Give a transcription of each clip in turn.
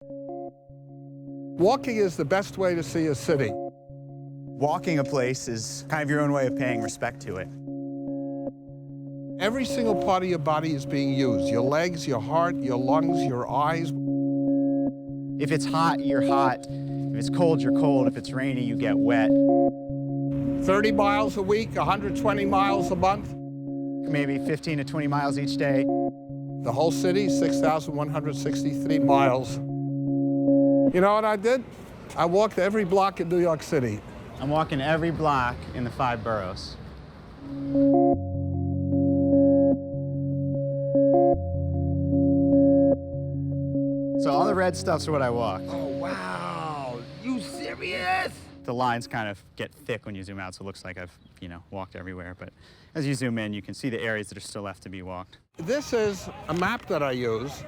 Walking is the best way to see a city. Walking a place is kind of your own way of paying respect to it. Every single part of your body is being used. Your legs, your heart, your lungs, your eyes. If it's hot, you're hot. If it's cold, you're cold. If it's rainy, you get wet. 30 miles a week, 120 miles a month. Maybe 15 to 20 miles each day. The whole city, 6,163 miles. You know what I did? I walked every block in New York City. I'm walking every block in the 5 boroughs. So all the red stuff's what I walked. Oh, wow. You serious? The lines kind of get thick when you zoom out, so it looks like I've, walked everywhere. But as you zoom in, you can see the areas that are still left to be walked. This is a map that I use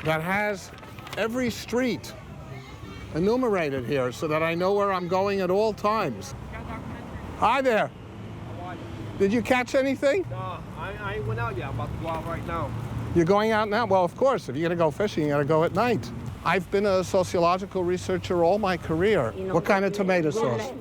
that has every street enumerated here so that I know where I'm going at all times. Hi there. Did you catch anything? No, I ain't went out yet. I'm about to go out right now. You're going out now? Well, of course, if you're going to go fishing, you got to go at night. I've been a sociological researcher all my career. What kind of tomato sauce?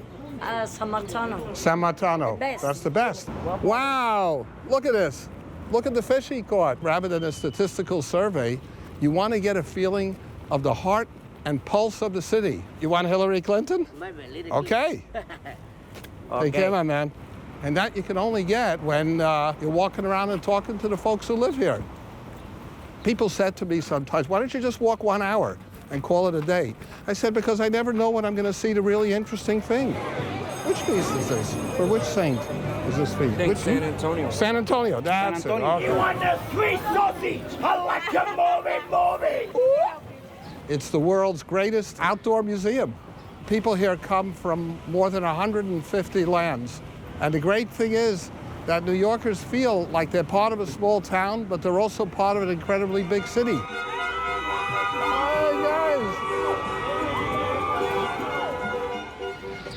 San Martano. San Martano. Best. That's the best. Wow, look at this. Look at the fish he caught. Rather than a statistical survey, you want to get a feeling of the heart and pulse of the city. You want Hillary Clinton? Okay. Take care, my man. And that you can only get when you're walking around and talking to the folks who live here. People said to me sometimes, why don't you just walk 1 hour and call it a day? I said, because I never know when I'm going to see the really interesting thing. Which feast is this? For which saint is this feast? Which San Antonio. San Antonio, that's San Antonio. it. Okay. You want the sweet sausage? I like you moving. It's the world's greatest outdoor museum. People here come from more than 150 lands. And the great thing is that New Yorkers feel like they're part of a small town, but they're also part of an incredibly big city. Hi,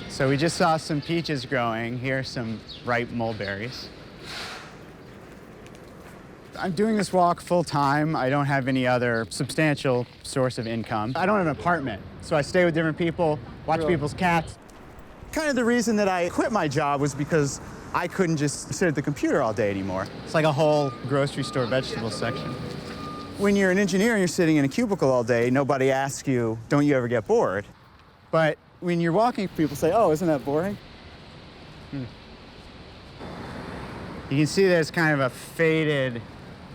guys. So we just saw some peaches growing. Here's some ripe mulberries. I'm doing this walk full time. I don't have any other substantial source of income. I don't have an apartment, so I stay with different people, watch people's cats. Kind of the reason that I quit my job was because I couldn't just sit at the computer all day anymore. It's like a whole grocery store vegetable section. When you're an engineer and you're sitting in a cubicle all day, nobody asks you, don't you ever get bored? But when you're walking, people say, oh, isn't that boring? You can see there's kind of a faded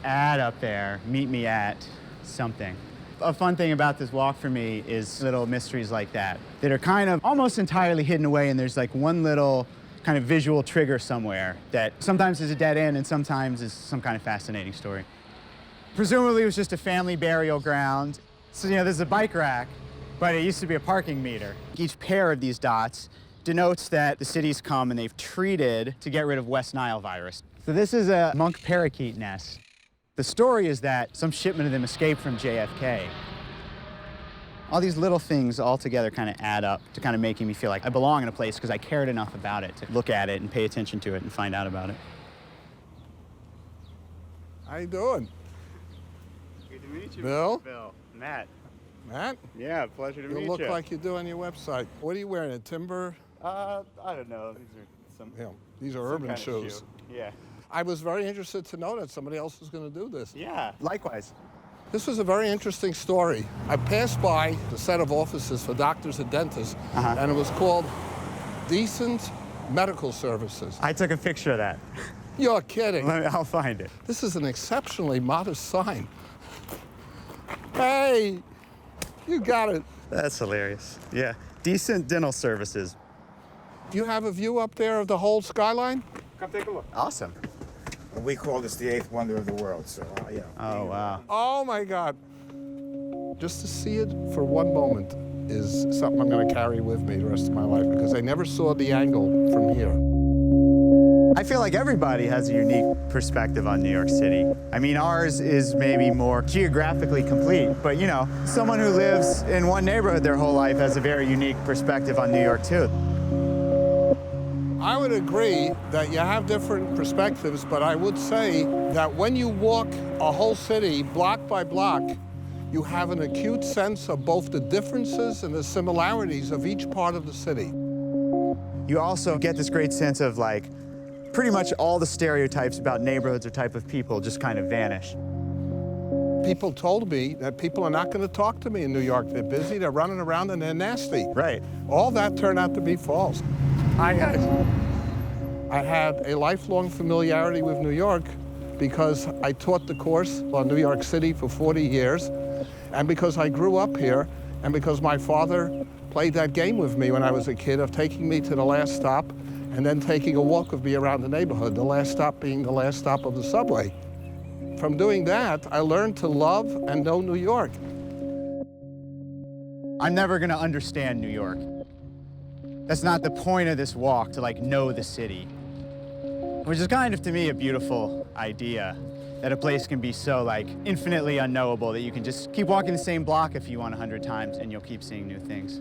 ad up there, meet me at something. A fun thing about this walk for me is little mysteries like that are kind of almost entirely hidden away, and there's like one little kind of visual trigger somewhere that sometimes is a dead end and sometimes is some kind of fascinating story. Presumably it was just a family burial ground. So, there's a bike rack, but it used to be a parking meter. Each pair of these dots denotes that the city's come and they've treated to get rid of West Nile virus. So this is a monk parakeet nest. The story is that some shipment of them escaped from JFK. All these little things all together kind of add up to kind of making me feel like I belong in a place because I cared enough about it to look at it and pay attention to it and find out about it. How you doing? Good to meet you, Bill? Bill. Matt. Matt? Yeah, pleasure to meet you. You look like you do on your website. What are you wearing, a timber? I don't know. These are some. Yeah, these are some urban kind of shoes. shoe. Yeah. I was very interested to know that somebody else was going to do this. Yeah. Likewise. This was a very interesting story. I passed by the set of offices for doctors and dentists, and it was called Decent Medical Services. I took a picture of that. You're kidding. I'll find it. This is an exceptionally modest sign. Hey, you got it. That's hilarious. Yeah. Decent dental services. You have a view up there of the whole skyline? Come take a look. Awesome. We call this the 8th wonder of the world, so, Oh, wow. Oh my God. Just to see it for one moment is something I'm going to carry with me the rest of my life because I never saw the angle from here. I feel like everybody has a unique perspective on New York City. I mean, ours is maybe more geographically complete, but someone who lives in one neighborhood their whole life has a very unique perspective on New York too. I would agree that you have different perspectives, but I would say that when you walk a whole city block by block, you have an acute sense of both the differences and the similarities of each part of the city. You also get this great sense of like, pretty much all the stereotypes about neighborhoods or type of people just kind of vanish. People told me that people are not going to talk to me in New York. They're busy, they're running around, and they're nasty. Right. All that turned out to be false. I had a lifelong familiarity with New York because I taught the course on New York City for 40 years, and because I grew up here, and because my father played that game with me when I was a kid of taking me to the last stop and then taking a walk with me around the neighborhood, the last stop being the last stop of the subway. From doing that, I learned to love and know New York. I'm never gonna understand New York. That's not the point of this walk, to like know the city. Which is kind of, to me, a beautiful idea, that a place can be so like infinitely unknowable that you can just keep walking the same block if you want 100 times and you'll keep seeing new things.